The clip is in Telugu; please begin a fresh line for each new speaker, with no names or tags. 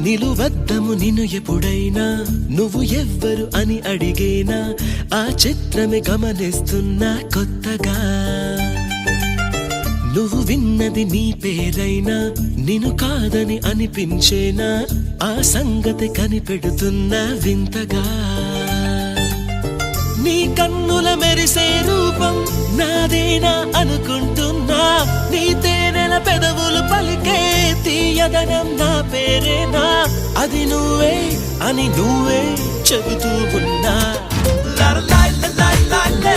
నిలువద్దము నిన్ను ఎప్పుడైనా నువ్వు ఎవ్వరు అని అడిగేనా ఆ చిత్రమే గమనిస్తున్నా కొత్తగా నువ్వు విన్నది నీ పేరైనా నిన్ను కాదని అనిపించేనా ఆ సంగతి కనిపెడుతున్నా వింతగా నీ కన్నుల మెరిసే రూపం నాదేనా అనుకుంటున్నా నీ తేనెల పెదవులు పలికే తీయదనం నా పేరేనా అది నువ్వే అని నువ్వే చెబుతూ ఉన్నా లా లా లా లా లా